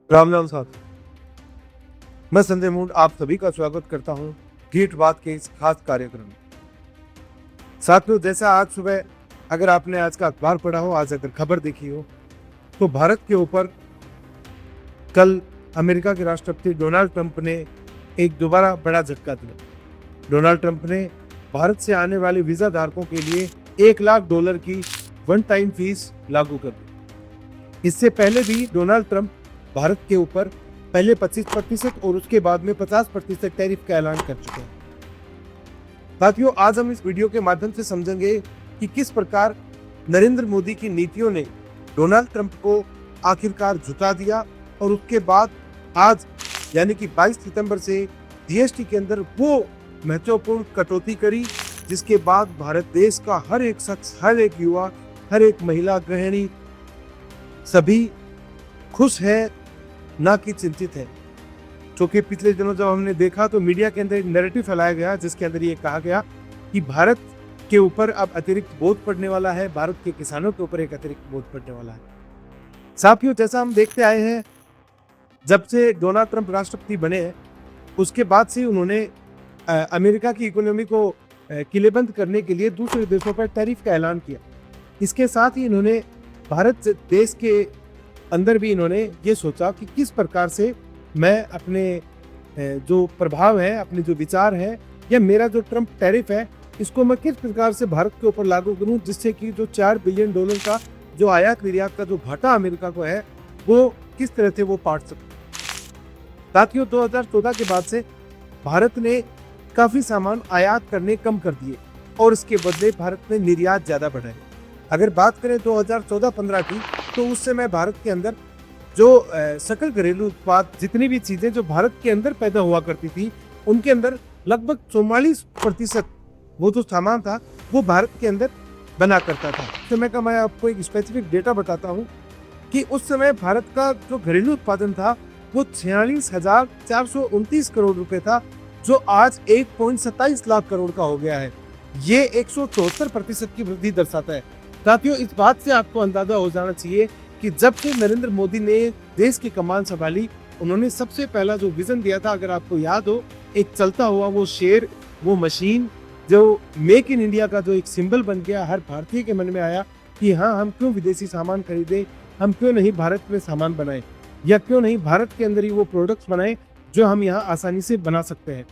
राम राम साहब। मैं संजय मूड आप सभी का स्वागत करता हूं गीट बात के इस खास कार्यक्रम में। साथियों, जैसा आज सुबह अगर आपने आज का अखबार पढ़ा हो, आज अगर खबर देखी हो, तो भारत के ऊपर कल अमेरिका के राष्ट्रपति डोनाल्ड ट्रंप ने एक दोबारा बड़ा झटका दिया। डोनाल्ड ट्रंप ने भारत से आने वाले वीजा धारकों के लिए $1 लाख की वन टाइम फीस लागू कर दी। इससे पहले भी डोनाल्ड ट्रंप भारत के ऊपर पहले 25% और उसके बाद में 50% टैरिफ का ऐलान कर चुके हैं। साथियों, आज हम इस वीडियो के माध्यम से समझेंगे कि किस प्रकार नरेंद्र मोदी की नीतियों ने डोनाल्ड ट्रंप को आखिरकार झुका दिया और उसके बाद आज यानी कि 22 सितंबर से जीएसटी के अंदर वो महत्वपूर्ण कटौती करी, जिसके बाद भारत देश का हर एक शख्स, हर एक युवा, हर एक महिला, गृहिणी सभी खुश है, ना कि चिंतित है। क्योंकि पिछले दिनों जब हमने देखा तो मीडिया के अंदर एक नैरेटिव फैलाया गया जिसके अंदर ये कहा गया कि भारत के ऊपर अब अतिरिक्त बोझ पड़ने वाला है, भारत के किसानों के ऊपर एक अतिरिक्त बोझ पड़ने वाला है। साथियों, जैसा हम देखते आए हैं, जब से डोनाल्ड ट्रंप राष्ट्रपति बने हैं उसके बाद से उन्होंने अमेरिका की इकोनॉमी को किलेबंद करने के लिए दूसरे देशों पर टैरिफ का ऐलान किया। इसके साथ ही इन्होंने भारत देश के अंदर भी इन्होंने ये सोचा कि किस प्रकार से मैं अपने जो प्रभाव है, अपने जो विचार है, या मेरा जो ट्रंप टैरिफ है, इसको मैं किस प्रकार से भारत के ऊपर लागू करूं, जिससे कि जो $4 बिलियन का जो आयात निर्यात का जो घाटा अमेरिका को है वो किस तरह से वो पाट सके। साथियों, 2014 के बाद से भारत ने काफी सामान आयात करने कम कर दिए और इसके बदले भारत ने निर्यात ज्यादा बढ़ाए। अगर बात करें 2014-15 की, तो उस समय भारत के अंदर जो सकल घरेलू उत्पाद, जितनी भी चीजें जो भारत के अंदर पैदा हुआ करती थी, उनके अंदर लगभग 44% वो जो सामान था वो भारत के अंदर बना करता था। उस समय का मैं आपको एक स्पेसिफिक डेटा बताता हूँ कि उस समय भारत का जो घरेलू उत्पादन था वो 46,429 करोड़ रुपए था, जो आज 1.27 लाख करोड़ का हो गया है। ये 174% की वृद्धि दर्शाता है। साथियों, इस बात से आपको अंदाजा हो जाना चाहिए कि जब से नरेंद्र मोदी ने देश की कमान संभाली, उन्होंने सबसे पहला जो विजन दिया था, अगर आपको याद हो, एक चलता हुआ वो शेर, वो मशीन, जो मेक इन इंडिया का जो एक सिंबल बन गया, हर भारतीय के मन में आया कि हाँ, हम क्यों विदेशी सामान खरीदें, हम क्यों नहीं भारत में सामान बनाएं, या क्यों नहीं भारत के अंदर ही वो प्रोडक्ट्स बनाएं जो हम यहाँ आसानी से बना सकते हैं।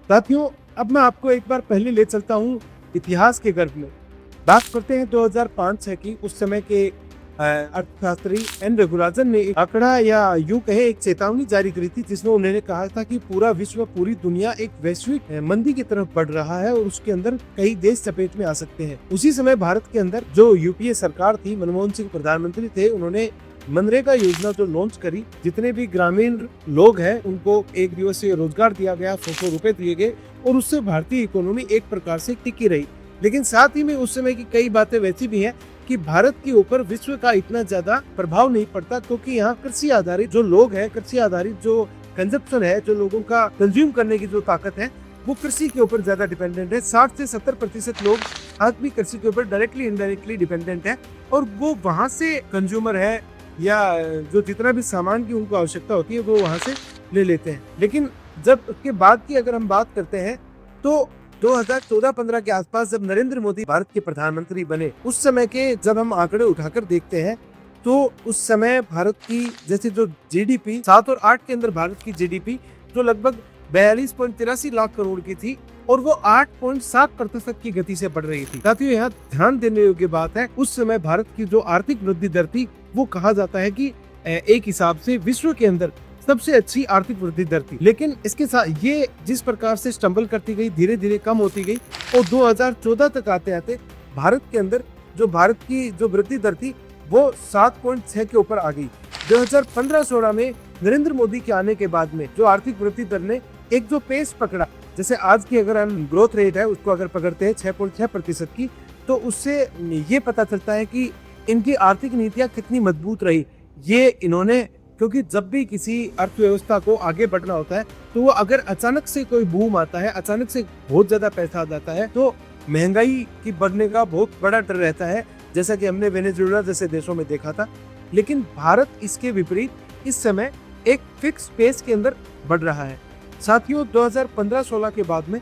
साथियों, अब मैं आपको एक बार पहले ले चलता हूँ इतिहास के गर्भ में। बात करते हैं 2005 है कि उस समय के अर्थशास्त्री एन रघुराजन ने एक आंकड़ा या यूं कहे एक चेतावनी जारी करी थी, जिसमें उन्होंने कहा था कि पूरा विश्व, पूरी दुनिया एक वैश्विक मंदी की तरफ बढ़ रहा है और उसके अंदर कई देश चपेट में आ सकते हैं। उसी समय भारत के अंदर जो यूपीए सरकार थी, मनमोहन सिंह प्रधानमंत्री थे, उन्होंने मनरेगा योजना जो लॉन्च करी, जितने भी ग्रामीण लोग हैं उनको 1 दिवसीय रोजगार दिया गया, 100 रुपए दिए गए और उससे भारतीय इकोनॉमी एक प्रकार से टिकी रही। लेकिन साथ ही में उस समय की कई बातें वैसी भी हैं कि भारत के ऊपर विश्व का इतना ज्यादा प्रभाव नहीं पड़ता, क्योंकि यहाँ कृषि आधारित जो लोग हैं, कृषि आधारित जो कंजप्शन है, जो लोगों का कंज्यूम करने की जो ताकत है, वो कृषि के ऊपर ज्यादा डिपेंडेंट है। 60 से 70% लोग आज भी कृषि के ऊपर डायरेक्टली इनडायरेक्टली डिपेंडेंट है और वो वहां से कंज्यूमर है या जो जितना भी सामान की उनको आवश्यकता होती है वो वहां से ले लेते हैं। लेकिन जब उसके बाद की अगर हम बात करते हैं तो 2014-15 के आसपास जब नरेंद्र मोदी भारत के प्रधानमंत्री बने, उस समय के जब हम आंकड़े उठाकर देखते हैं तो उस समय भारत की जैसे जो जीडीपी 7 और 8 के अंदर भारत की जीडीपी जो लगभग 42.83 लाख करोड़ की थी और वो 8.7% की गति से बढ़ रही थी। साथियों, यहाँ ध्यान देने योग्य बात है, उस समय भारत की जो आर्थिक वृद्धि दर थी वो कहा जाता है कि एक हिसाब से विश्व के अंदर सबसे अच्छी आर्थिक वृद्धि दर थी। लेकिन इसके साथ ये जिस प्रकार से स्टम्बल करती गई, धीरे धीरे कम होती गई और 2014 तक आते आते भारत के अंदर जो भारत की जो वृद्धि दर थी वो 7.6 के ऊपर आ गई। 2015-16 में नरेंद्र मोदी के आने के बाद में जो आर्थिक वृद्धि दर ने एक जो पेस पकड़ा, जैसे आज की अगर हम ग्रोथ रेट है उसको अगर पकड़ते हैं 6.6% की, तो उससे ये पता चलता है कि इनकी आर्थिक नीतियां कितनी मजबूत रही। ये इन्होंने, क्योंकि जब भी किसी अर्थव्यवस्था को आगे बढ़ना होता है तो वो अगर अचानक से कोई बूम आता है, अचानक से बहुत ज्यादा पैसा आ जाता है, तो महंगाई की बढ़ने का बहुत बड़ा डर रहता है, जैसा कि हमने वेनेजुएला जैसे देशों में देखा था। लेकिन भारत इसके विपरीत इस समय एक फिक्स पेस के अंदर बढ़ रहा है। साथियों, 2015-16 के बाद में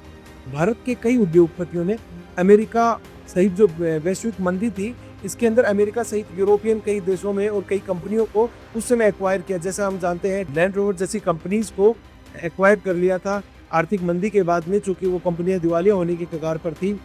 भारत के कई उद्योगपतियों ने अमेरिका सहित जो वैश्विक मंदी थी, इसके अंदर अमेरिका सहित यूरोपियन कई देशों में और कई कंपनियों को उस समय एक्वायर किया। जैसा हम जानते हैं, लैंड रोवर जैसी कंपनीज को एक्वायर कर लिया था आर्थिक मंदी के बाद में, चूंकि वो कंपनियां दिवालिया होने की कगार पर थी।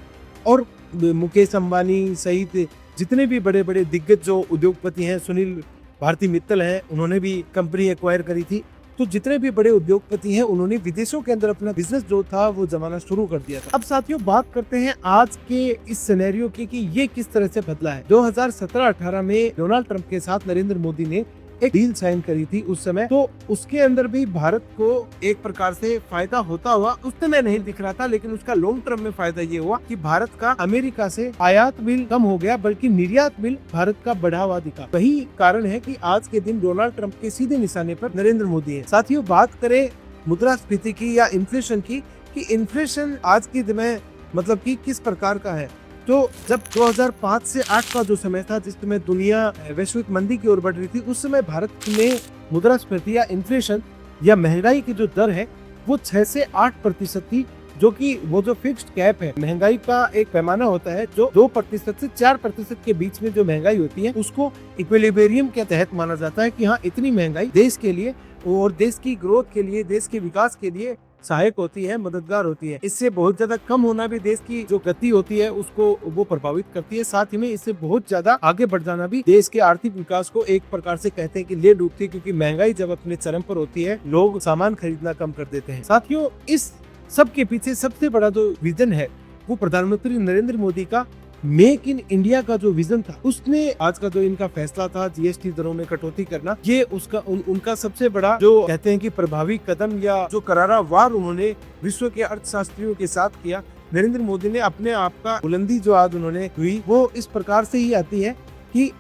और मुकेश अंबानी सहित जितने भी बड़े बड़े दिग्गज जो उद्योगपति हैं, सुनील भारती मित्तल हैं, उन्होंने भी कंपनी एक्वायर करी थी। तो जितने भी बड़े उद्योगपति हैं, उन्होंने विदेशों के अंदर अपना बिजनेस जो था वो जमाना शुरू कर दिया था। अब साथियों, बात करते हैं आज के इस सिनेरियो की कि ये किस तरह से बदला है। 2017-18 में डोनाल्ड ट्रंप के साथ नरेंद्र मोदी ने एक डील साइन करी थी उस समय, तो उसके अंदर भी भारत को एक प्रकार से फायदा होता हुआ उस समय नहीं दिख रहा था, लेकिन उसका लॉन्ग टर्म में फायदा ये हुआ कि भारत का अमेरिका से आयात बिल कम हो गया, बल्कि निर्यात बिल भारत का बढ़ा हुआ दिखा। वही कारण है कि आज के दिन डोनाल्ड ट्रंप के सीधे निशाने पर नरेंद्र मोदी है। साथियों, बात करें मुद्रास्फीति की या इन्फ्लेशन की, कि इन्फ्लेशन आज के दिन में मतलब कि किस प्रकार का है, तो जब 2005 से 8 का जो समय था, जिस समय दुनिया वैश्विक मंदी की ओर बढ़ रही थी, उस समय भारत में मुद्रास्फीति या इन्फ्लेशन या महंगाई की जो दर है वो 6 से 8% थी, जो कि वो जो फिक्स्ड कैप है, महंगाई का एक पैमाना होता है जो 2% से 4% के बीच में जो महंगाई होती है, उसको इक्विलिब्रियम के तहत माना जाता है कि हाँ, इतनी महंगाई देश के लिए और देश की ग्रोथ के लिए, देश के विकास के लिए सहायक होती है, मददगार होती है। इससे बहुत ज्यादा कम होना भी देश की जो गति होती है उसको वो प्रभावित करती है। साथ ही में इससे बहुत ज्यादा आगे बढ़ जाना भी देश के आर्थिक विकास को एक प्रकार से कहते हैं कि ले डूबती है, क्योंकि महंगाई जब अपने चरम पर होती है, लोग सामान खरीदना कम कर देते हैं। साथियों, इस सब के पीछे सबसे बड़ा जो विजन है वो प्रधानमंत्री नरेंद्र मोदी का मेक इन इंडिया का जो विजन था, उसने आज का जो इनका फैसला था जीएसटी दरों में कटौती करना, ये उसका उनका सबसे बड़ा जो कहते हैं कि प्रभावी कदम या जो करारा वार उन्होंने विश्व के अर्थशास्त्रियों के साथ किया। नरेंद्र मोदी ने अपने आप का बुलंदी जो आज उन्होंने हुई वो इस प्रकार से ही आती है कि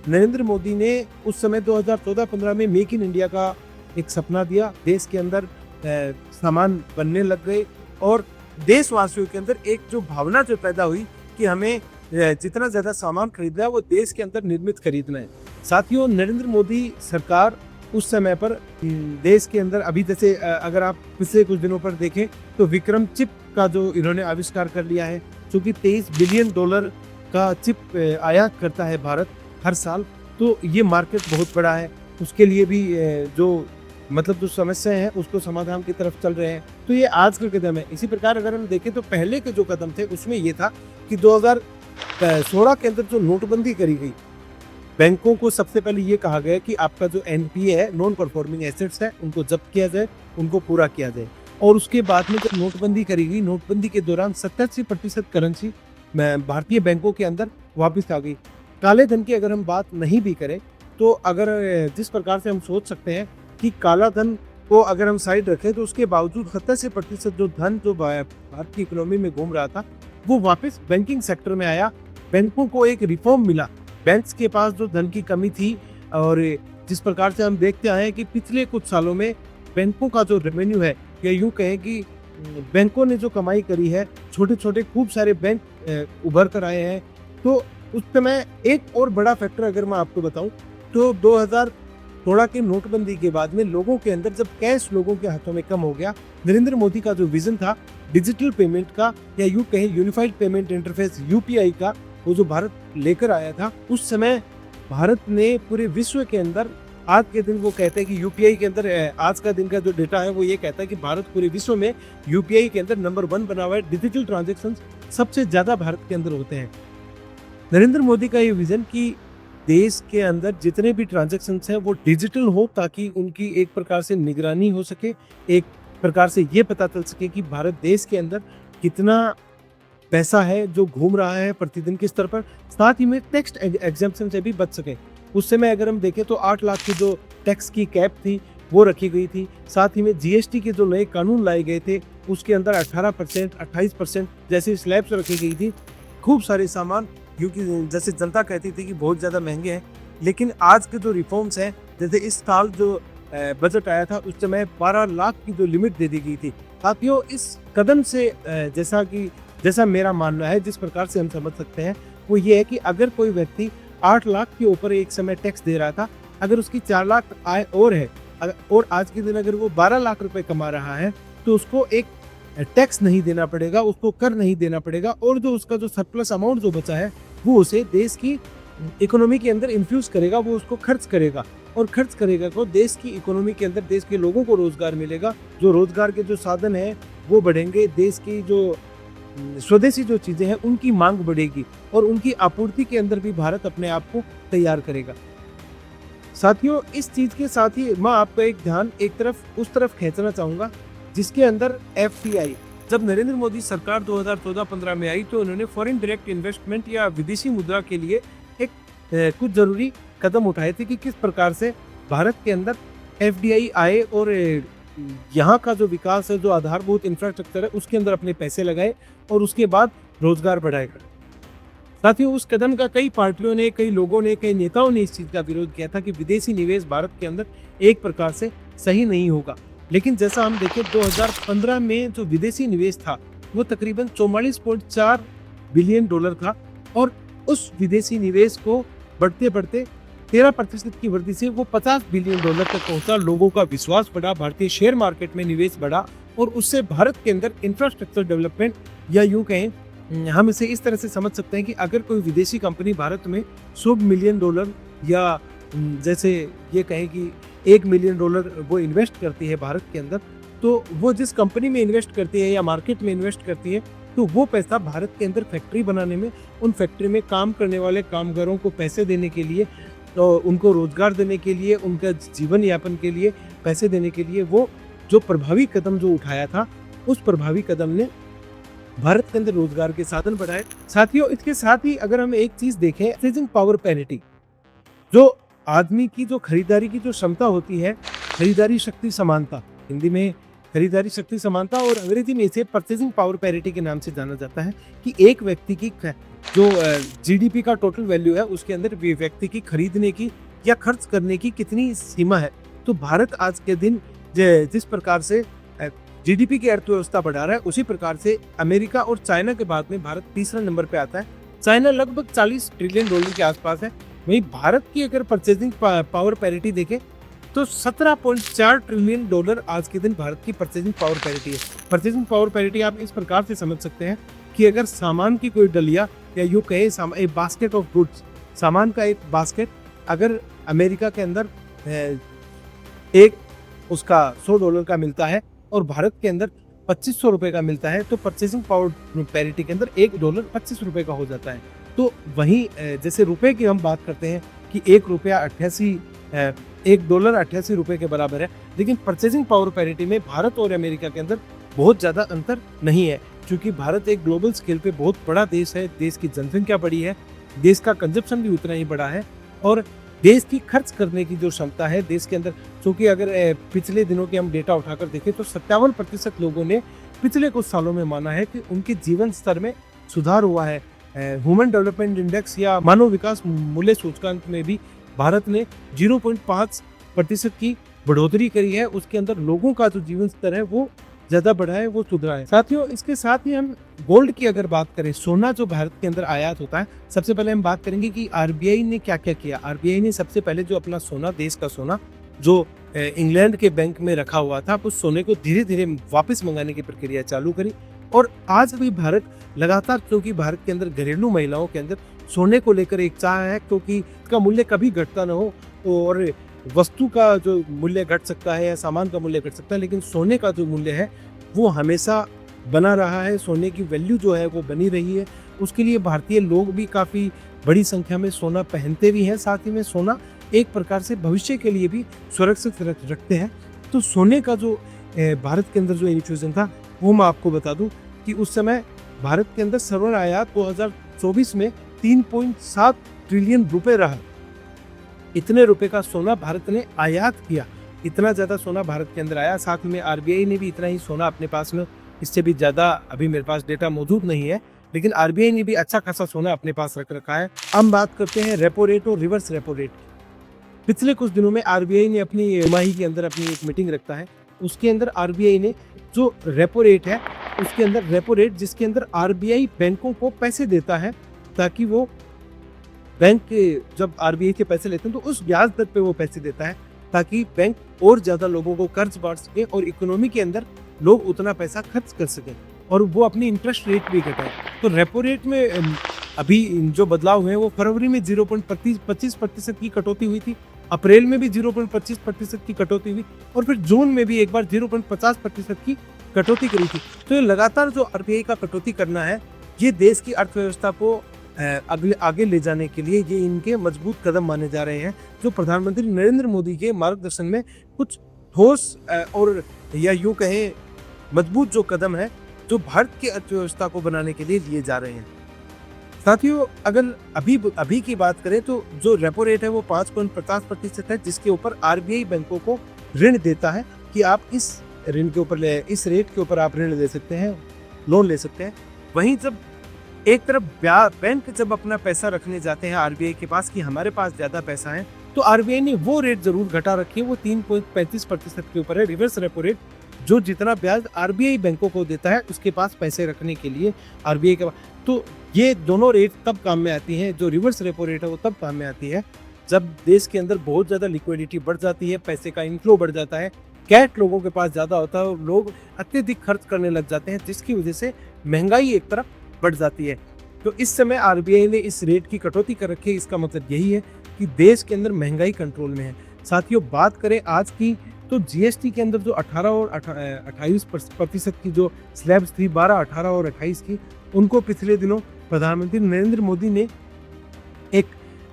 नरेंद्र मोदी ने उस समय 2014-15 में मेक इन इंडिया का एक सपना दिया, देश के अंदर सामान बनने लग गए और देशवासियों के अंदर एक जो भावना जो पैदा हुई कि हमें जितना ज्यादा सामान खरीदना है वो देश के अंदर निर्मित खरीदना है। साथियों, नरेंद्र मोदी सरकार उस समय पर देश के अंदर अभी जैसे अगर आप पिछले कुछ दिनों पर देखें तो विक्रम चिप का जो इन्होंने आविष्कार कर लिया है, क्योंकि $23 बिलियन का चिप आयात करता है भारत हर साल, तो ये मार्केट बहुत बड़ा है। उसके लिए भी जो मतलब जो समस्याएं हैं उसको समाधान की तरफ चल रहे हैं, तो ये आज का कदम है। इसी प्रकार अगर हम देखें तो पहले के जो कदम थे उसमें ये था कि 2016 के अंदर जो नोटबंदी करी गई, बैंकों को सबसे पहले ये कहा गया कि आपका जो एनपीए है, नॉन परफॉर्मिंग एसेट्स है, उनको जब्त किया जाए, उनको पूरा किया जाए। और उसके बाद में जब नोटबंदी करी गई, नोटबंदी के दौरान 87% करेंसी भारतीय बैंकों के अंदर वापस आ गई। काले धन की अगर हम बात नहीं भी करें तो अगर जिस प्रकार से हम सोच सकते हैं कि काला धन को अगर हम साइड रखें तो उसके बावजूद 87% जो धन जो भारत की इकोनॉमी में घूम रहा था वो वापस बैंकिंग सेक्टर में आया। बैंकों को एक रिफॉर्म मिला, बैंक्स के पास जो धन की कमी थी, और जिस प्रकार से हम देखते आए हैं कि पिछले कुछ सालों में बैंकों का जो रेवेन्यू है, या यूं कहें कि बैंकों ने जो कमाई करी है, छोटे छोटे खूब सारे बैंक उभर कर आए हैं। तो उस समय एक और बड़ा फैक्टर अगर मैं आपको बताऊं तो 2016 के नोटबंदी के बाद में लोगों के अंदर जब कैश लोगों के हाथों में कम हो गया, नरेंद्र मोदी का जो विजन था डिजिटल पेमेंट का, या यूं कहें यूनिफाइड पेमेंट इंटरफेस यूपीआई का, वो जो भारत लेकर आया था, उस समय भारत ने पूरे विश्व के अंदर, आज के दिन वो कहते हैं कि यूपीआई के अंदर, आज का दिन का जो डेटा है वो ये कहता है कि भारत पूरे विश्व में यूपीआई के अंदर नंबर 1 बना हुआ है। डिजिटल ट्रांजेक्शन सबसे ज्यादा भारत के अंदर होते हैं। नरेंद्र मोदी का ये विजन कि देश के अंदर जितने भी ट्रांजैक्शंस हैं वो डिजिटल हो, ताकि उनकी एक प्रकार से निगरानी हो सके, एक प्रकार से ये पता चल सके कि भारत देश के अंदर कितना पैसा है जो घूम रहा है प्रतिदिन के स्तर पर, साथ ही में टैक्स एग्जेम्पशन से भी बच सके। उस समय अगर हम देखें तो 8 लाख की जो टैक्स की कैप थी वो रखी गई थी। साथ ही में जीएसटी के जो नए कानून लाए गए थे उसके अंदर 18%, 28% जैसी स्लैब्स रखी गई थी। खूब सारे सामान, क्योंकि जैसे जनता कहती थी कि बहुत ज़्यादा महंगे हैं, लेकिन आज के जो रिफॉर्म्स हैं, जैसे इस साल जो बजट आया था उस समय 12 लाख की जो लिमिट दे दी गई थी। साथियों, इस कदम से जैसा मेरा मानना है, जिस प्रकार से हम समझ सकते हैं वो ये है कि अगर कोई व्यक्ति 8 लाख के ऊपर एक समय टैक्स दे रहा था अगर उसकी 4 लाख आय और है और आज के दिन अगर वो 12 लाख रुपए कमा रहा है तो उसको एक टैक्स नहीं देना पड़ेगा, उसको कर नहीं देना पड़ेगा, और जो उसका जो सरप्लस अमाउंट जो बचा है वो उसे देश की इकोनॉमी के अंदर इन्फ्यूज करेगा, वो उसको खर्च करेगा, और खर्च करेगा तो देश की इकोनॉमी के अंदर देश के लोगों को रोजगार मिलेगा, जो रोजगार के जो साधन है वो बढ़ेंगे, देश की जो स्वदेशी जो चीजें हैं उनकी मांग बढ़ेगी और उनकी आपूर्ति के अंदर भी भारत अपने आप को तैयार करेगा। साथियों, इस चीज के साथ ही मैं आपका एक ध्यान एक तरफ उस तरफ खींचना चाहूंगा जिसके अंदर FDI, जब नरेंद्र मोदी सरकार 2014-15 में आई तो उन्होंने फॉरेन डायरेक्ट इन्वेस्टमेंट या विदेशी मुद्रा के लिए एक कुछ जरूरी कदम उठाए थे कि किस प्रकार से भारत के अंदर FDI आए और यहाँ का जो विकास है, जो आधारभूत इंफ्रास्ट्रक्चर है, उसके अंदर अपने पैसे लगाए और उसके बाद रोजगार बढ़ाएगा। साथियों, उस कदम का कई पार्टियों ने, कई लोगों ने, कई नेताओं ने इस चीज का विरोध किया था कि विदेशी निवेश भारत के अंदर एक प्रकार से सही नहीं होगा। लेकिन जैसा हम देखें 2015 में जो विदेशी निवेश था वो तकरीबन 44.4 बिलियन डॉलर था और उस विदेशी निवेश को बढ़ते बढ़ते 13% की वृद्धि से वो 50 बिलियन डॉलर तक पहुंचा। लोगों का विश्वास बढ़ा, भारतीय शेयर मार्केट में निवेश बढ़ा और उससे भारत के अंदर इंफ्रास्ट्रक्चर डेवलपमेंट, या यूं कहें हम इसे इस तरह से समझ सकते हैं कि अगर कोई विदेशी कंपनी भारत में 100 मिलियन डॉलर या जैसे ये कहें कि 1 मिलियन डॉलर वो इन्वेस्ट करती है भारत के अंदर, तो वो जिस कंपनी में इन्वेस्ट करती है या मार्केट में इन्वेस्ट करती है तो वो पैसा भारत के अंदर फैक्ट्री बनाने में, उन फैक्ट्री में काम करने वाले कामगारों को पैसे देने के लिए, तो उनको रोजगार देने के लिए, उनका जीवन यापन के लिए पैसे देने के लिए वो जो प्रभावी कदम जो उठाया था, उस प्रभावी कदम ने भारत के अंदर रोजगार के साधन बढ़ाए। साथियों, इसके साथ ही अगर हम एक चीज देखें, परचेजिंग पावर पैरिटी, जो आदमी की जो खरीदारी की जो क्षमता होती है, खरीदारी शक्ति समानता, हिंदी में खरीदारी शक्ति समानता और अंग्रेजी में इसे परचेजिंग पावर पैरिटी के नाम से जाना जाता है, कि एक व्यक्ति की जो GDP का टोटल वैल्यू है उसके अंदर व्यक्ति की खरीदने की या खर्च करने की कितनी सीमा है। तो भारत आज के दिन जिस प्रकार से GDP की अर्थव्यवस्था बढ़ा रहा है, उसी प्रकार से अमेरिका और चाइना के बाद में भारत तीसरा नंबर पे आता है। चाइना लगभग 40 ट्रिलियन डॉलर के आसपास है। वहीं भारत की अगर परचेजिंग पावर पैरिटी देखें तो 17.4 ट्रिलियन डॉलर आज के दिन भारत की परचेजिंग पावर पैरिटी है। परचेजिंग पावर पैरिटी आप इस प्रकार से समझ सकते हैं कि अगर सामान की कोई डलिया या यूं कहे एक बास्केट ऑफ गुड्स, सामान का एक बास्केट अगर अमेरिका के अंदर एक उसका $100 का मिलता है और भारत के अंदर 2500 रुपए का मिलता है, तो परचेजिंग पावर पैरिटी के अंदर $1 25 रुपए का हो जाता है। तो वहीं जैसे रुपए की हम बात करते हैं कि $1 88 रुपए के बराबर है, लेकिन परचेजिंग पावर पैरिटी में भारत और अमेरिका के अंदर बहुत ज़्यादा अंतर नहीं है, क्योंकि भारत एक ग्लोबल स्केल पे बहुत बड़ा देश है, देश की जनसंख्या बड़ी है, देश का कंजप्शन भी उतना ही बड़ा है और देश की खर्च करने की जो क्षमता है देश के अंदर, क्योंकि अगर पिछले दिनों के हम डेटा उठाकर देखें तो 57% लोगों ने पिछले कुछ सालों में माना है कि उनके जीवन स्तर में सुधार हुआ है। ह्यूमन डेवलपमेंट इंडेक्स या मानव विकास मूल्य सूचकांक में भी भारत ने 0.5% की बढ़ोतरी करी है। उसके अंदर लोगों का जो जीवन स्तर है वो ज्यादा बढ़ा है, वो सुधरा है। साथियों, इसके साथ ही हम गोल्ड की अगर बात करें, सोना जो भारत के अंदर आयात होता है, सबसे पहले हम बात करेंगे कि RBI ने क्या क्या किया। RBI ने सबसे पहले जो अपना सोना, देश का सोना जो इंग्लैंड के बैंक में रखा हुआ था, उस सोने को धीरे धीरे वापस मंगाने की प्रक्रिया चालू करी और आज भी भारत लगातार, क्योंकि भारत के अंदर घरेलू महिलाओं के अंदर सोने को लेकर एक चाह है, क्योंकि इसका मूल्य कभी घटता ना हो और वस्तु का जो मूल्य घट सकता है या सामान का मूल्य घट सकता है, लेकिन सोने का जो मूल्य है वो हमेशा बना रहा है, सोने की वैल्यू जो है वो बनी रही है। उसके लिए भारतीय लोग भी काफ़ी बड़ी संख्या में सोना पहनते भी हैं, साथ ही में सोना एक प्रकार से भविष्य के लिए भी सुरक्षित रखते हैं। तो सोने का जो भारत के अंदर जो इन्फ्यूजन था वो मैं आपको बता दूं कि उस समय भारत के अंदर सर्वर आयात 2024 में 3.7 ट्रिलियन रुपए रहा। इतने रुपए का सोना भारत ने आयात किया, इतना ज़्यादा सोना भारत के अंदर आया। साथ में RBI ने भी इतना ही सोना अपने पास में, इससे भी ज़्यादा अभी मेरे पास डेटा मौजूद नहीं है, लेकिन RBI ने भी अच्छा खासा सोना अपने पास रख रखा है। हम बात करते हैं रेपो रेट और रिवर्स रेपो रेट। पिछले कुछ दिनों में RBI ने अपनी तिमाही के अंदर अपनी एक मीटिंग रखता है, उसके अंदर RBI ने जो रेपो रेट है, उसके अंदर रेपो रेट जिसके अंदर RBI बैंकों को पैसे देता है ताकि वो बैंक जब आरबीआई के पैसे लेते हैं तो उस ब्याज दर पे वो पैसे देता है ताकि बैंक और ज्यादा लोगों को कर्ज बांट सके और इकोनॉमी के अंदर लोग उतना पैसा खर्च कर सके और वो अपनी इंटरेस्ट रेट भी घटाए। तो रेपो रेट में अभी जो बदलाव हुए हैं वो फरवरी में 0.25% की कटौती हुई थी, अप्रैल में भी 0.25% की कटौती हुई और फिर जून में भी एक बार 0.50% की कटौती करी थी। तो ये लगातार जो आरबीआई का कटौती करना है ये देश की अर्थव्यवस्था को आगे ले जाने के लिए ये इनके मजबूत कदम माने जा रहे हैं, जो प्रधानमंत्री नरेंद्र मोदी के मार्गदर्शन में कुछ ठोस और या यूं कहें मजबूत जो कदम है जो भारत की अर्थव्यवस्था को बनाने के लिए लिए जा रहे हैं। साथियों, अगर अभी की बात करें तो जो रेपो रेट है वो 5.50% है, जिसके ऊपर आरबीआई बैंकों को ऋण देता है कि आप इस रेट के ऊपर आप ऋण ले सकते हैं, लोन ले सकते हैं। वहीं जब एक तरफ बैंक जब अपना पैसा रखने जाते हैं आरबीआई के पास कि हमारे पास ज्यादा पैसा है, तो आरबीआई ने वो रेट जरूर घटा रखी है, वो 3.35% के ऊपर है, रिवर्स रेपो रेट, जो जितना ब्याज आरबीआई बैंकों को देता है उसके पास पैसे रखने के लिए आरबीआई के पास। तो ये दोनों रेट तब काम में आती हैं, जो रिवर्स रेपो रेट है वो तब काम में आती है जब देश के अंदर बहुत ज़्यादा लिक्विडिटी बढ़ जाती है, पैसे का इनफ्लो बढ़ जाता है, कैश लोगों के पास ज़्यादा होता है और लोग अत्यधिक खर्च करने लग जाते हैं, जिसकी वजह से महंगाई एक तरफ बढ़ जाती है। तो इस समय आरबीआई ने इस रेट की कटौती कर रखी है। इसका मतलब यही है कि देश के अंदर महंगाई कंट्रोल में है। साथियों, बात करें आज की तो जीएसटी के अंदर जो 18 और 28% की जो स्लैब्स थी, 12, 18 और 28 की, उनको पिछले दिनों प्रधानमंत्री नरेंद्र मोदी ने एक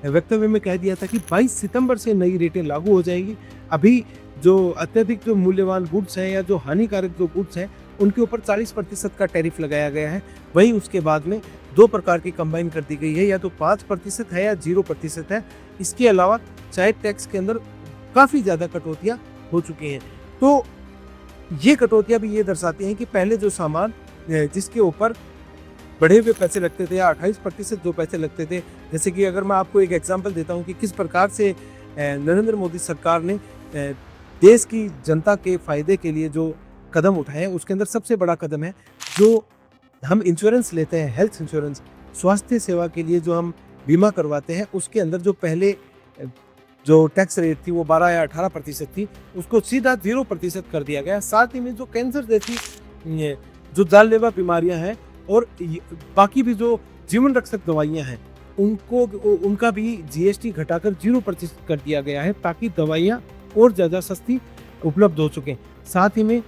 वक्तव्य में कह दिया था कि 22 सितंबर से नई रेटें लागू हो जाएगी। अभी जो अत्यधिक जो मूल्यवान गुड्स हैं या जो हानिकारक जो गुड्स हैं उनके ऊपर 40% का टैरिफ लगाया गया है। वहीं उसके बाद में 2 प्रकार की कंबाइन कर दी गई है, या तो 5% है या 0% है। इसके अलावा चाय टैक्स के अंदर काफ़ी ज़्यादा कटौतियाँ हो चुकी हैं। तो ये कटौतियाँ भी ये दर्शाती हैं कि पहले जो सामान जिसके ऊपर बढ़े हुए पैसे लगते थे या 28% जो पैसे लगते थे, जैसे कि अगर मैं आपको एक एग्जांपल देता हूँ कि किस प्रकार से नरेंद्र मोदी सरकार ने देश की जनता के फायदे के लिए जो कदम उठाए हैं, उसके अंदर सबसे बड़ा कदम है जो हम इंश्योरेंस लेते हैं, हेल्थ इंश्योरेंस, स्वास्थ्य सेवा के लिए जो हम बीमा करवाते हैं, उसके अंदर जो पहले जो टैक्स रेट थी वो 12 या 18% थी, उसको सीधा 0% कर दिया गया। साथ ही में जो कैंसर जैसी जो जानलेवा बीमारियां हैं और बाकी भी जो जीवन रक्षक दवाइयां हैं उनका भी जीएसटी घटाकर 0% कर दिया गया है, ताकि दवाइयां और ज़्यादा सस्ती उपलब्ध हो सकें। साथ ही में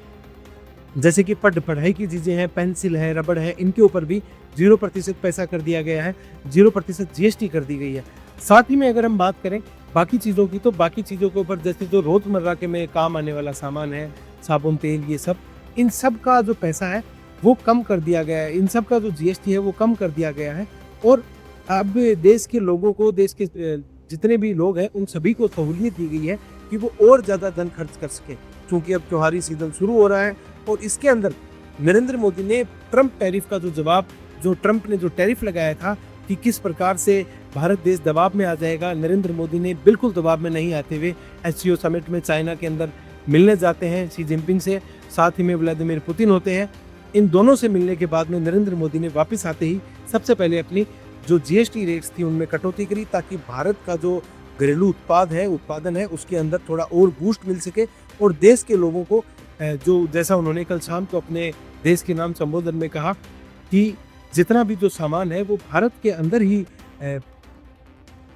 जैसे कि पढ़ाई की चीज़ें हैं, पेंसिल है, रबड़ है, इनके ऊपर भी 0% पैसा कर दिया गया है, 0% जीएसटी कर दी गई है। साथ ही में अगर हम बात करें बाकी चीज़ों की, तो बाकी चीज़ों के ऊपर जैसे जो रोज़मर्रा के में काम आने वाला सामान है, साबुन, तेल, ये सब, इन सब का जो पैसा है वो कम कर दिया गया है, इन सब का जो जीएसटी है वो कम कर दिया गया है। और अब देश के लोगों को, देश के जितने भी लोग हैं उन सभी को सहूलियत दी गई है कि वो और ज़्यादा धन खर्च कर सके, क्योंकि अब त्योहारी सीजन शुरू हो रहा है। और इसके अंदर नरेंद्र मोदी ने ट्रंप टैरिफ का जो ट्रंप ने जो टैरिफ लगाया था कि किस प्रकार से भारत देश दबाव में आ जाएगा, नरेंद्र मोदी ने बिल्कुल दबाव में नहीं आते हुए एससीओ समिट में चाइना के अंदर मिलने जाते हैं शी जिनपिंग से, साथ ही में व्लादिमीर पुतिन होते हैं। इन दोनों से मिलने के बाद में नरेंद्र मोदी ने वापस आते ही सबसे पहले अपनी जो जीएसटी रेट्स थी उनमें कटौती करी, ताकि भारत का जो घरेलू उत्पादन है उसके अंदर थोड़ा और बूस्ट मिल सके और देश के लोगों को जो जैसा उन्होंने कल शाम को अपने देश के नाम संबोधन में कहा कि जितना भी जो सामान है वो भारत के अंदर ही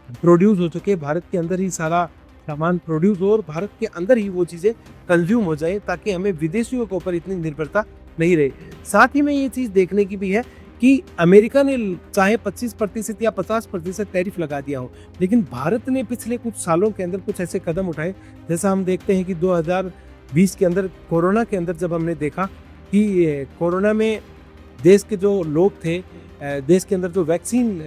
प्रोड्यूस हो चुके, भारत के अंदर ही सारा सामान प्रोड्यूस हो और भारत के अंदर ही वो चीज़ें कंज्यूम हो जाए, ताकि हमें विदेशियों के ऊपर इतनी निर्भरता नहीं रहे। साथ ही में ये चीज़ देखने की भी है कि अमेरिका ने चाहे 25% या 50% टैरिफ लगा दिया हो, लेकिन भारत ने पिछले कुछ सालों के अंदर कुछ ऐसे कदम उठाए, जैसा हम देखते हैं कि 2020 के अंदर कोरोना के अंदर जब हमने देखा कि कोरोना में देश के जो लोग थे, देश के अंदर जो वैक्सीन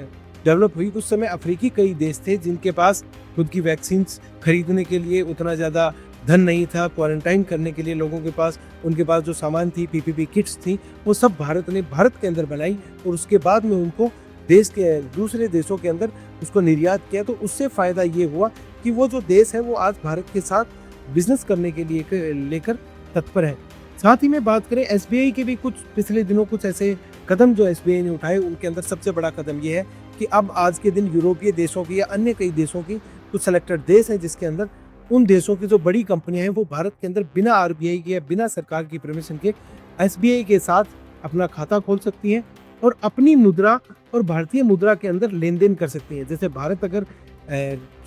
डेवलप हुई, उस समय अफ्रीकी कई देश थे जिनके पास खुद की वैक्सीन खरीदने के लिए उतना ज़्यादा धन नहीं था, क्वारंटाइन करने के लिए लोगों के पास, उनके पास जो सामान थी, पीपीपी किट्स थी, वो सब भारत ने भारत के अंदर बनाई और उसके बाद में उनको देश के दूसरे देशों के अंदर उसको निर्यात किया। तो उससे फ़ायदा ये हुआ कि वो जो देश है वो आज भारत के साथ बिजनेस करने के लिए लेकर तत्पर है। साथ ही में बात करें एसबीआई के भी कुछ पिछले दिनों कुछ ऐसे कदम जो एसबीआई ने उठाए, उनके अंदर सबसे बड़ा कदम ये है कि अब आज के दिन यूरोपीय देशों की या अन्य कई देशों की कुछ सेलेक्टेड देश हैं जिसके अंदर उन देशों की जो बड़ी कंपनियां हैं वो भारत के अंदर बिना आरबीआई के या बिना सरकार की परमिशन के एसबीआई के साथ अपना खाता खोल सकती हैं और अपनी मुद्रा और भारतीय मुद्रा के अंदर लेन देन कर सकती हैं। जैसे भारत अगर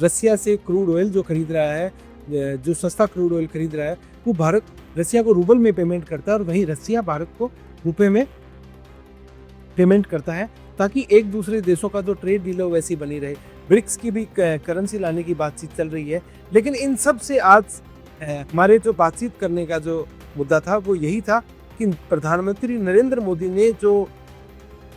रसिया से क्रूड ऑयल जो खरीद रहा है, जो सस्ता क्रूड ऑयल खरीद रहा है, वो भारत रसिया को रूबल में पेमेंट करता है और वहीं रसिया भारत को रुपए में पेमेंट करता है, ताकि एक दूसरे देशों का जो ट्रेड डील है वैसी बनी रहे। ब्रिक्स की भी करेंसी लाने की बातचीत चल रही है, लेकिन इन सब से आज हमारे जो बातचीत करने का जो मुद्दा था वो यही था कि प्रधानमंत्री नरेंद्र मोदी ने जो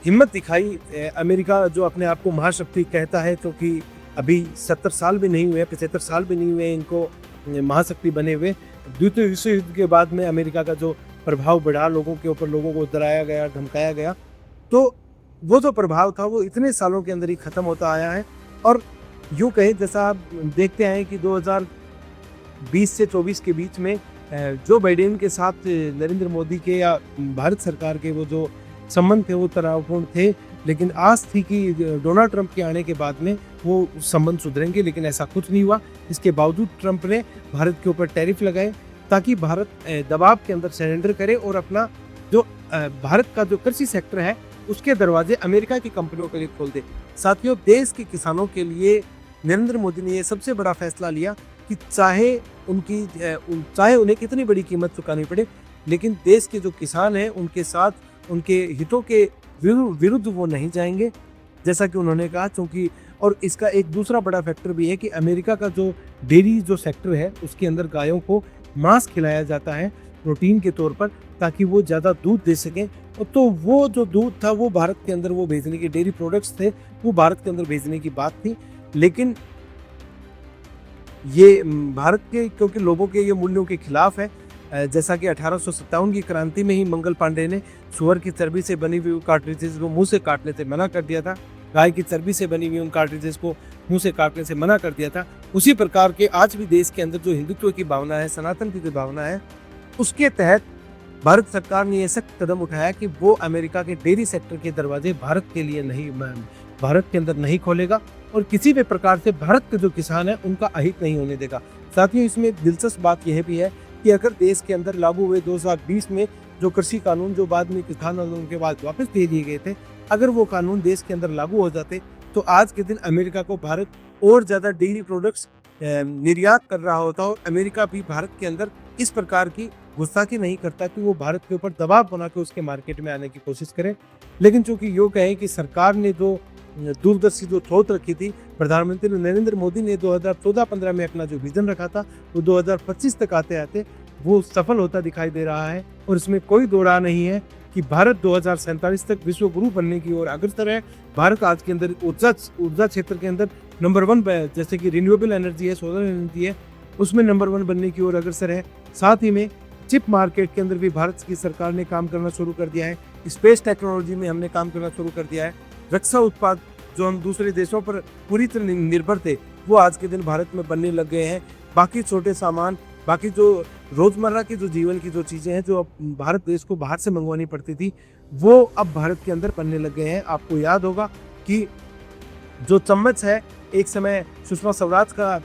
हिम्मत दिखाई, अमेरिका जो अपने आप को महाशक्ति कहता है, क्योंकि अभी 70 साल भी नहीं हुए, 75 साल भी नहीं हुए इनको महाशक्ति बने हुए। द्वितीय विश्व युद्ध के बाद में अमेरिका का जो प्रभाव बढ़ा, लोगों के ऊपर लोगों को डराया गया, धमकाया गया, तो वो जो प्रभाव था वो इतने सालों के अंदर ही खत्म होता आया है। और यूँ कहें, जैसा आप देखते हैं कि 2020 से 24 के बीच में जो बाइडेन के साथ नरेंद्र मोदी के या भारत सरकार के वो जो संबंध थे वो तनावपूर्ण थे, लेकिन आस थी कि डोनाल्ड ट्रंप के आने के बाद में वो संबंध सुधरेंगे, लेकिन ऐसा कुछ नहीं हुआ। इसके बावजूद ट्रंप ने भारत के ऊपर टैरिफ लगाए ताकि भारत दबाव के अंदर सरेंडर करे और अपना जो भारत का जो कृषि सेक्टर है उसके दरवाजे अमेरिका की कंपनियों के लिए खोल दे। साथियों, देश के किसानों के लिए नरेंद्र मोदी ने यह सबसे बड़ा फैसला लिया कि चाहे उन्हें कितनी बड़ी कीमत चुकानी पड़े, लेकिन देश के जो किसान हैं उनके साथ, उनके हितों के विरुद्ध वो नहीं जाएंगे, जैसा कि उन्होंने कहा। क्योंकि और इसका एक दूसरा बड़ा फैक्टर भी है कि अमेरिका का जो डेयरी जो सेक्टर है उसके अंदर गायों को मांस खिलाया जाता है प्रोटीन के तौर पर, ताकि वो ज़्यादा दूध दे सकें। और तो वो जो दूध था वो भारत के अंदर वो भेजने की, डेयरी प्रोडक्ट्स थे वो भारत के अंदर भेजने की बात थी, लेकिन ये भारत के क्योंकि लोगों के ये मूल्यों के खिलाफ है। जैसा कि 1857 की क्रांति में ही मंगल पांडे ने सुअर की चर्बी से बनी हुई कार्ट्रिजेस को मुंह से काटने से मना कर दिया था, गाय की चर्बी से बनी हुई उन कार्ट्रिजेस को मुंह से काटने से मना कर दिया था। उसी प्रकार के आज भी देश के अंदर जो हिंदुत्व की भावना है, सनातन की जो भावना है, उसके तहत भारत सरकार ने यह सख्त कदम उठाया कि वो अमेरिका के डेयरी सेक्टर के दरवाजे भारत के लिए नहीं, भारत के अंदर नहीं खोलेगा और किसी भी प्रकार से भारत के जो किसान है उनका अहित नहीं होने देगा। साथियों, इसमें दिलचस्प बात यह भी है कि अगर देश के अंदर लागू हुए 2020 में जो कृषि कानून जो बाद में किसान आंदोलन के बाद वापस दे दिए गए थे, अगर वो कानून देश के अंदर लागू हो जाते तो आज के दिन अमेरिका को भारत और ज़्यादा डेयरी प्रोडक्ट्स निर्यात कर रहा होता और अमेरिका भी भारत के अंदर इस प्रकार की गुस्ताखी नहीं करता कि वो भारत के ऊपर दबाव बना के उसके मार्केट में आने की कोशिश करे। लेकिन चूंकि योग है कि सरकार ने जो दूरदर्शी जो सोच रखी थी, प्रधानमंत्री नरेंद्र मोदी ने 2014-15 में अपना जो विजन रखा था वो 2025 तक आते आते वो सफल होता दिखाई दे रहा है। और इसमें कोई दो राह नहीं है कि भारत 2047 तक विश्व गुरु बनने की ओर अग्रसर है। भारत आज के अंदर ऊर्जा क्षेत्र के अंदर नंबर 1, जैसे कि रिन्यूएबल एनर्जी है, सोलर एनर्जी है, उसमें नंबर 1 बनने की ओर अग्रसर है। साथ ही में चिप मार्केट के अंदर भी भारत की सरकार ने काम करना शुरू कर दिया है। स्पेस टेक्नोलॉजी में हमने काम करना शुरू कर दिया है। रक्षा उत्पाद जो हम दूसरे देशों पर पूरी तरह निर्भर थे वो आज के दिन भारत में बनने लग गए हैं। बाकी छोटे सामान, बाकी जो रोजमर्रा की जो जीवन की जो चीजें हैं जो अब भारत देश को बाहर से मंगवानी पड़ती थी वो अब भारत के अंदर बनने लग गए हैं। आपको याद होगा कि जो चम्मच है, एक समय सुषमा स्वराज का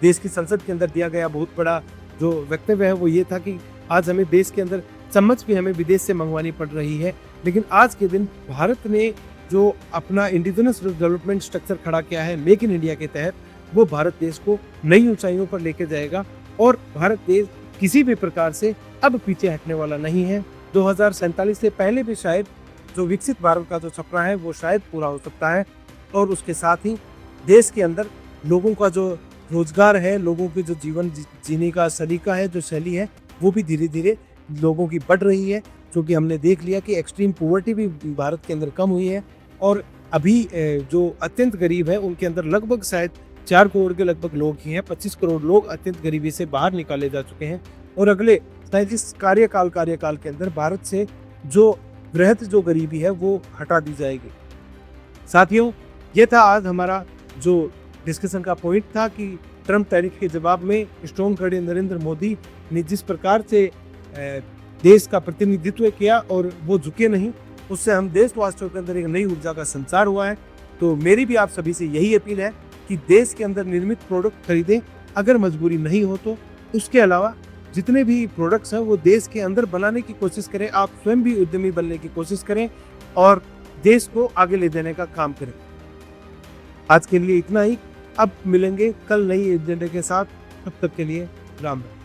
देश की संसद के अंदर दिया गया बहुत बड़ा जो वक्तव्य है वो ये था कि आज हमें देश के अंदर चम्मच भी हमें विदेश से मंगवानी पड़ रही है। लेकिन आज के दिन भारत ने जो अपना इंडिजिनस डेवलपमेंट स्ट्रक्चर खड़ा किया है मेक इन इंडिया के तहत, वो भारत देश को नई ऊंचाइयों पर लेके जाएगा और भारत देश किसी भी प्रकार से अब पीछे हटने वाला नहीं है। 2047 से पहले भी शायद जो विकसित भारत का जो सपना है वो शायद पूरा हो सकता है। और उसके साथ ही देश के अंदर लोगों का जो रोजगार है, लोगों के जो जीवन जीने का सलीका है, जो शैली है, वो भी धीरे धीरे लोगों की बढ़ रही है। क्योंकि हमने देख लिया कि एक्सट्रीम पॉवर्टी भी भारत के अंदर कम हुई है और अभी जो अत्यंत गरीब है उनके अंदर लगभग शायद 4 करोड़ के लगभग लोग ही हैं। 25 करोड़ लोग अत्यंत गरीबी से बाहर निकाले जा चुके हैं और अगले 37 कार्यकाल के अंदर भारत से जो वृहत जो गरीबी है वो हटा दी जाएगी। साथियों, ये था आज हमारा जो डिस्कशन का पॉइंट था कि ट्रंप टैरिफ के जवाब में स्ट्रॉन्ग खड़े नरेंद्र मोदी ने जिस प्रकार से देश का प्रतिनिधित्व किया और वो झुके नहीं, उससे हम देशवासियों के अंदर एक नई ऊर्जा का संचार हुआ है। तो मेरी भी आप सभी से यही अपील है कि देश के अंदर निर्मित प्रोडक्ट खरीदें, अगर मजबूरी नहीं हो तो। उसके अलावा जितने भी प्रोडक्ट्स हैं वो देश के अंदर बनाने की कोशिश करें, आप स्वयं भी उद्यमी बनने की कोशिश करें और देश को आगे ले जाने का काम करें। आज के लिए इतना ही, अब मिलेंगे कल नई एजेंडे के साथ, तब तक के लिए राम राम।